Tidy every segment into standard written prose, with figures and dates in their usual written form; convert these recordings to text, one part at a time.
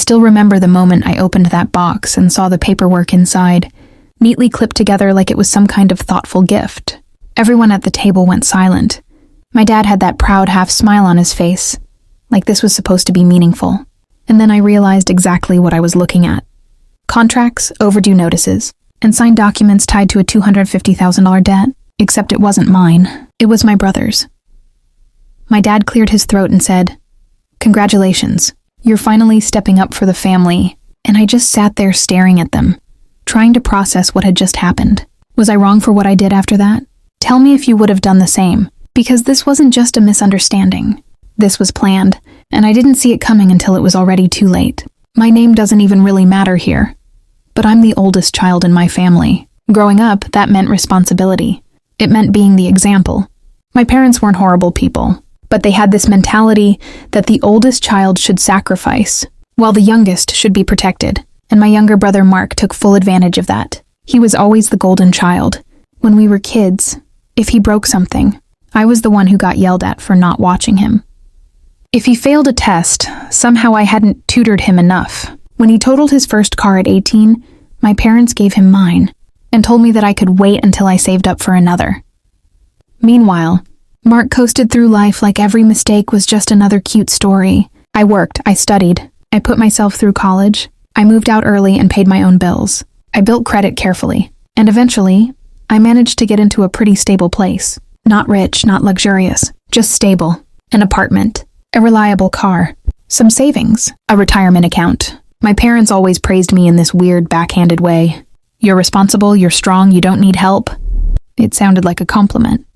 still remember the moment I opened that box and saw the paperwork inside, neatly clipped together like it was some kind of thoughtful gift. Everyone at the table went silent. My dad had that proud half smile on his face, like this was supposed to be meaningful. And then I realized exactly what I was looking at. Contracts, overdue notices, and signed documents tied to a $250,000 debt, except it wasn't mine. It was my brother's. My dad cleared his throat and said, "Congratulations, you're finally stepping up for the family." And I just sat there staring at them, trying to process what had just happened. Was I wrong for what I did after that? Tell me if you would have done the same, because this wasn't just a misunderstanding. This was planned, and I didn't see it coming until it was already too late. My name doesn't even really matter here, but I'm the oldest child in my family. Growing up, that meant responsibility. It meant being the example. My parents weren't horrible people, but they had this mentality that the oldest child should sacrifice, while the youngest should be protected. And my younger brother Mark took full advantage of that. He was always the golden child. When we were kids, if he broke something, I was the one who got yelled at for not watching him. If he failed a test, somehow I hadn't tutored him enough. When he totaled his first car at 18, my parents gave him mine and told me that I could wait until I saved up for another. Meanwhile, Mark coasted through life like every mistake was just another cute story. I worked, I studied, I put myself through college, I moved out early and paid my own bills. I built credit carefully, and eventually, I managed to get into a pretty stable place. Not rich, not luxurious, just stable. An apartment, a reliable car, some savings, a retirement account. My parents always praised me in this weird, backhanded way. "You're responsible, you're strong, you don't need help." It sounded like a compliment.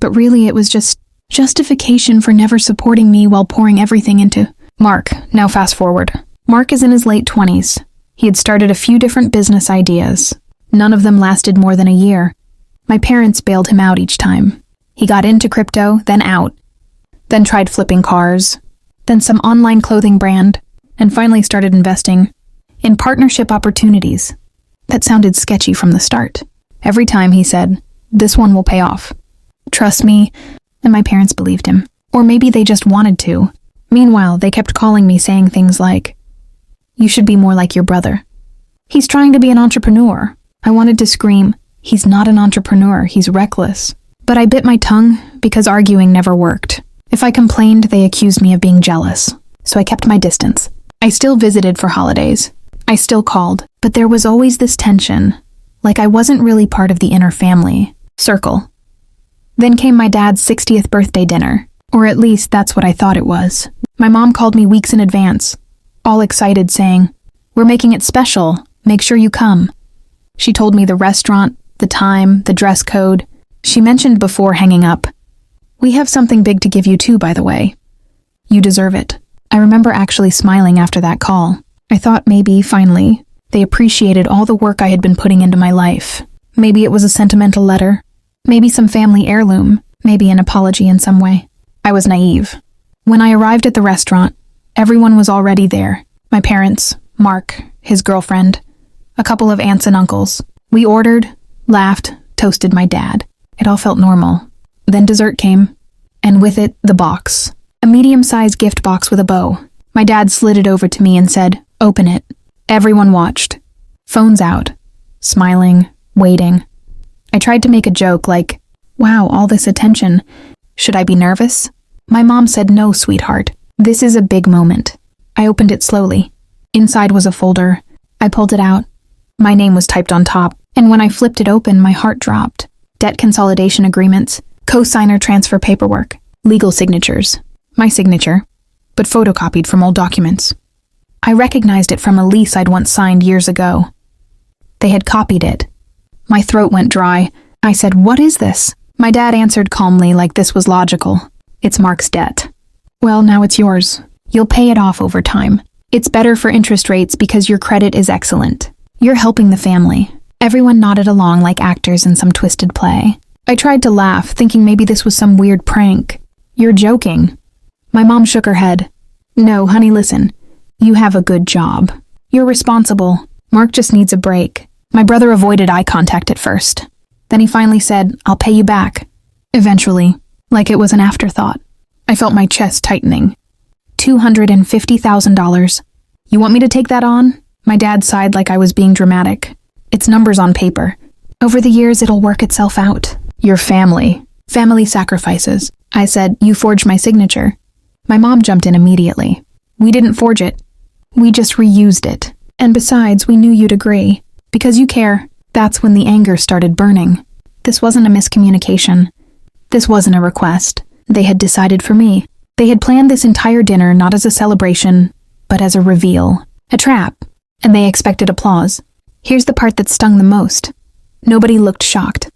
But really it was just justification for never supporting me while pouring everything into Mark. Now fast forward. Mark is in his late 20s. He had started a few different business ideas. None of them lasted more than a year. My parents bailed him out each time. He got into crypto, then out. Then tried flipping cars. Then some online clothing brand. And finally started investing in partnership opportunities. That sounded sketchy from the start. Every time he said, "This one will pay off. Trust me," and my parents believed him. Or maybe they just wanted to. Meanwhile, they kept calling me saying things like, "You should be more like your brother. He's trying to be an entrepreneur." I wanted to scream, "He's not an entrepreneur, he's reckless." But I bit my tongue because arguing never worked. If I complained, they accused me of being jealous. So I kept my distance. I still visited for holidays. I still called, but there was always this tension, like I wasn't really part of the inner family circle. Then came my dad's 60th birthday dinner, or at least that's what I thought it was. My mom called me weeks in advance, all excited, saying, "We're making it special, make sure you come." She told me the restaurant, the time, the dress code. She mentioned before hanging up, "We have something big to give you too, by the way. You deserve it." I remember actually smiling after that call. I thought maybe, finally, they appreciated all the work I had been putting into my life. Maybe it was a sentimental letter. Maybe some family heirloom, maybe an apology in some way. I was naive. When I arrived at the restaurant, everyone was already there. My parents, Mark, his girlfriend, a couple of aunts and uncles. We ordered, laughed, toasted my dad. It all felt normal. Then dessert came, and with it, the box. A medium-sized gift box with a bow. My dad slid it over to me and said, "Open it." Everyone watched. Phones out. Smiling, waiting. I tried to make a joke like, "Wow, all this attention. Should I be nervous?" My mom said, "No, sweetheart. This is a big moment." I opened it slowly. Inside was a folder. I pulled it out. My name was typed on top, and when I flipped it open, my heart dropped. Debt consolidation agreements, co-signer transfer paperwork, legal signatures. My signature, but photocopied from old documents. I recognized it from a lease I'd once signed years ago. They had copied it. My throat went dry. I said, "What is this?" My dad answered calmly like this was logical. "It's Mark's debt." "Well, now it's yours. You'll pay it off over time. It's better for interest rates because your credit is excellent. You're helping the family." Everyone nodded along like actors in some twisted play. I tried to laugh, thinking maybe this was some weird prank. "You're joking." My mom shook her head. "No, honey, listen. You have a good job. You're responsible. Mark just needs a break." My brother avoided eye contact at first. Then he finally said, "I'll pay you back." Eventually, like it was an afterthought. I felt my chest tightening. $250,000. You want me to take that on? My dad sighed like I was being dramatic. It's numbers on paper. Over the years, it'll work itself out. Your family. Family sacrifices. I said, you forged my signature. My mom jumped in immediately. We didn't forge it. We just reused it. And besides, we knew you'd agree. Because you care. That's when the anger started burning. This wasn't a miscommunication. This wasn't a request. They had decided for me. They had planned this entire dinner not as a celebration, but as a reveal. A trap. And they expected applause. Here's the part that stung the most. Nobody looked shocked.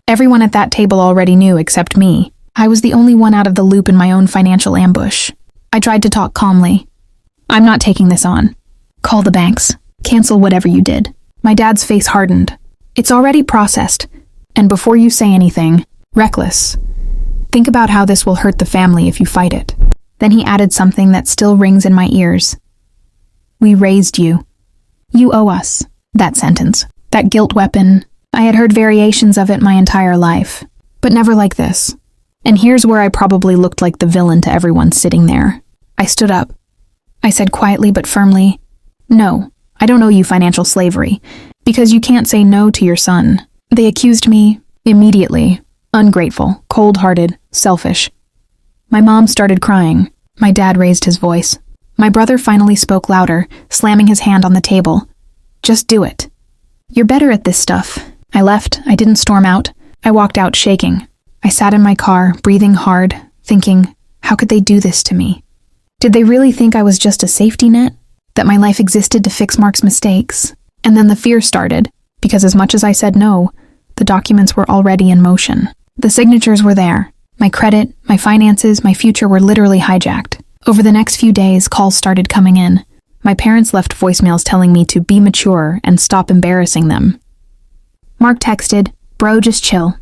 Everyone at that table already knew except me. I was the only one out of the loop in my own financial ambush. I tried to talk calmly. I'm not taking this on. Call the banks. Cancel whatever you did. My dad's face hardened. It's already processed. And before you say anything, reckless. Think about how this will hurt the family if you fight it. Then he added something that still rings in my ears. We raised you. You owe us. That sentence. That guilt weapon. I had heard variations of it my entire life. But never like this. And here's where I probably looked like the villain to everyone sitting there. I stood up. I said quietly but firmly, no, I don't owe you financial slavery, because you can't say no to your son. They accused me, immediately, ungrateful, cold-hearted, selfish. My mom started crying. My dad raised his voice. My brother finally spoke louder, slamming his hand on the table. Just do it. You're better at this stuff. I left. I didn't storm out. I walked out shaking. I sat in my car, breathing hard, thinking, how could they do this to me? Did they really think I was just a safety net? That my life existed to fix Mark's mistakes? And then the fear started, because as much as I said no, the documents were already in motion. The signatures were there. My credit, my finances, my future were literally hijacked. Over the next few days, calls started coming in. My parents left voicemails telling me to be mature and stop embarrassing them. Mark texted, bro, just chill.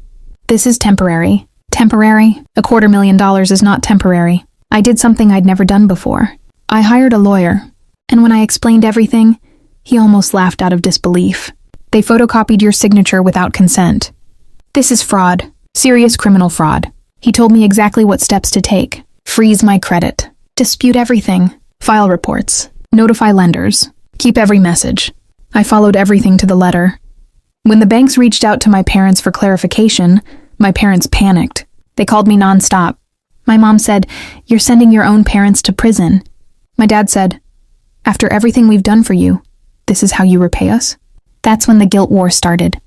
This is temporary. Temporary? $250,000 is not temporary. I did something I'd never done before. I hired a lawyer, and when I explained everything, he almost laughed out of disbelief. They photocopied your signature without consent. This is fraud. Serious criminal fraud. He told me exactly what steps to take. Freeze my credit. Dispute everything. File reports. Notify lenders. Keep every message. I followed everything to the letter. When the banks reached out to my parents for clarification, my parents panicked. They called me nonstop. My mom said, you're sending your own parents to prison. My dad said, after everything we've done for you, this is how you repay us? That's when the guilt war started.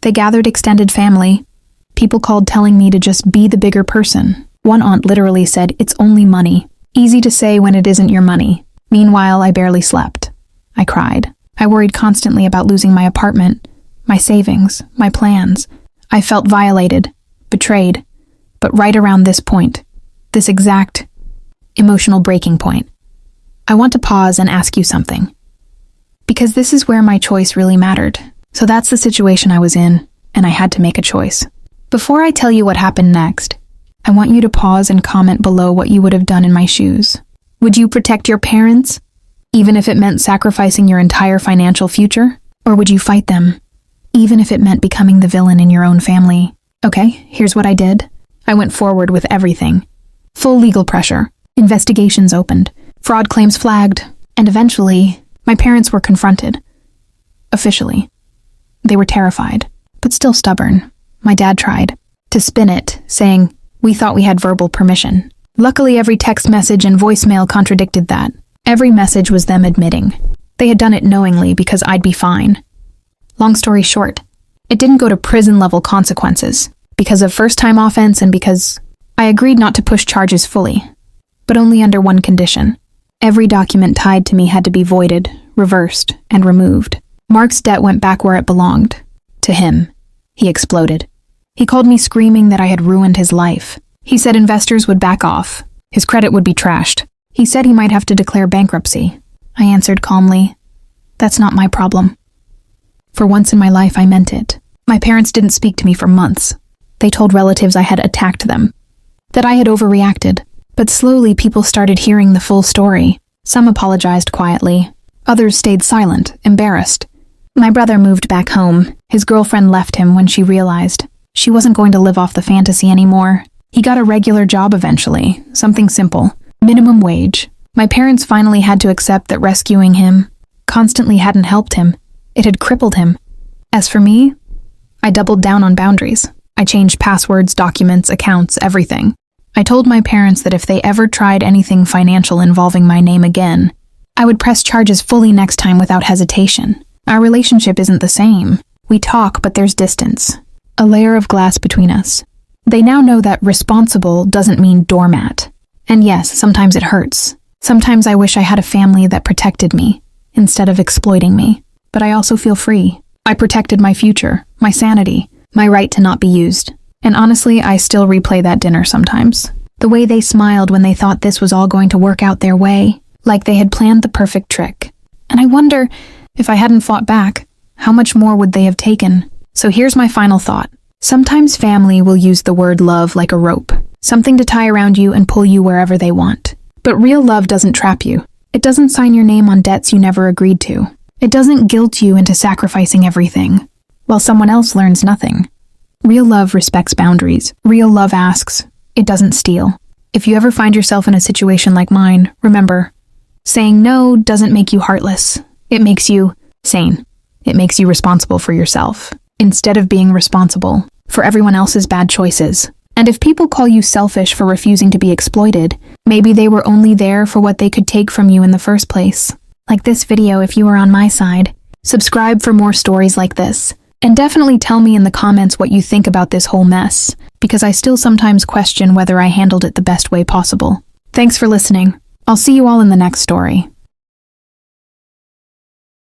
They gathered extended family. People called telling me to just be the bigger person. One aunt literally said, it's only money. Easy to say when it isn't your money. Meanwhile, I barely slept. I cried. I worried constantly about losing my apartment, my savings, my plans. I felt violated, betrayed. But right around this point, this exact emotional breaking point, I want to pause and ask you something. Because this is where my choice really mattered. So that's the situation I was in, and I had to make a choice. Before I tell you what happened next, I want you to pause and comment below what you would have done in my shoes. Would you protect your parents, even if it meant sacrificing your entire financial future? Or would you fight them, even if it meant becoming the villain in your own family? Okay, here's what I did. I went forward with everything. Full legal pressure. Investigations opened. Fraud claims flagged. And eventually, my parents were confronted. Officially. They were terrified, but still stubborn. My dad tried to spin it, saying, we thought we had verbal permission. Luckily, every text message and voicemail contradicted that. Every message was them admitting. They had done it knowingly because I'd be fine. Long story short, it didn't go to prison-level consequences because of first-time offense and because I agreed not to push charges fully, but only under one condition. Every document tied to me had to be voided, reversed, and removed. Mark's debt went back where it belonged. To him. He exploded. He called me screaming that I had ruined his life. He said investors would back off. His credit would be trashed. He said he might have to declare bankruptcy. I answered calmly, that's not my problem. For once in my life, I meant it. My parents didn't speak to me for months. They told relatives I had attacked them, that I had overreacted. But slowly people started hearing the full story. Some apologized quietly. Others stayed silent, embarrassed. My brother moved back home. His girlfriend left him when she realized she wasn't going to live off the fantasy anymore. He got a regular job eventually, something simple, minimum wage. My parents finally had to accept that rescuing him constantly hadn't helped him. It had crippled him. As for me, I doubled down on boundaries. I changed passwords, documents, accounts, everything. I told my parents that if they ever tried anything financial involving my name again, I would press charges fully next time without hesitation. Our relationship isn't the same. We talk, but there's distance. A layer of glass between us. They now know that responsible doesn't mean doormat. And yes, sometimes it hurts. Sometimes I wish I had a family that protected me, instead of exploiting me. But I also feel free. I protected my future, my sanity, my right to not be used. And honestly, I still replay that dinner sometimes. The way they smiled when they thought this was all going to work out their way, like they had planned the perfect trick. And I wonder, if I hadn't fought back, how much more would they have taken? So here's my final thought. Sometimes family will use the word love like a rope, something to tie around you and pull you wherever they want. But real love doesn't trap you. It doesn't sign your name on debts you never agreed to. It doesn't guilt you into sacrificing everything, while someone else learns nothing. Real love respects boundaries. Real love asks. It doesn't steal. If you ever find yourself in a situation like mine, remember, saying no doesn't make you heartless. It makes you sane. It makes you responsible for yourself, instead of being responsible for everyone else's bad choices. And if people call you selfish for refusing to be exploited, maybe they were only there for what they could take from you in the first place. Like this video if you were on my side. Subscribe for more stories like this. And definitely tell me in the comments what you think about this whole mess, because I still sometimes question whether I handled it the best way possible. Thanks for listening. I'll see you all in the next story.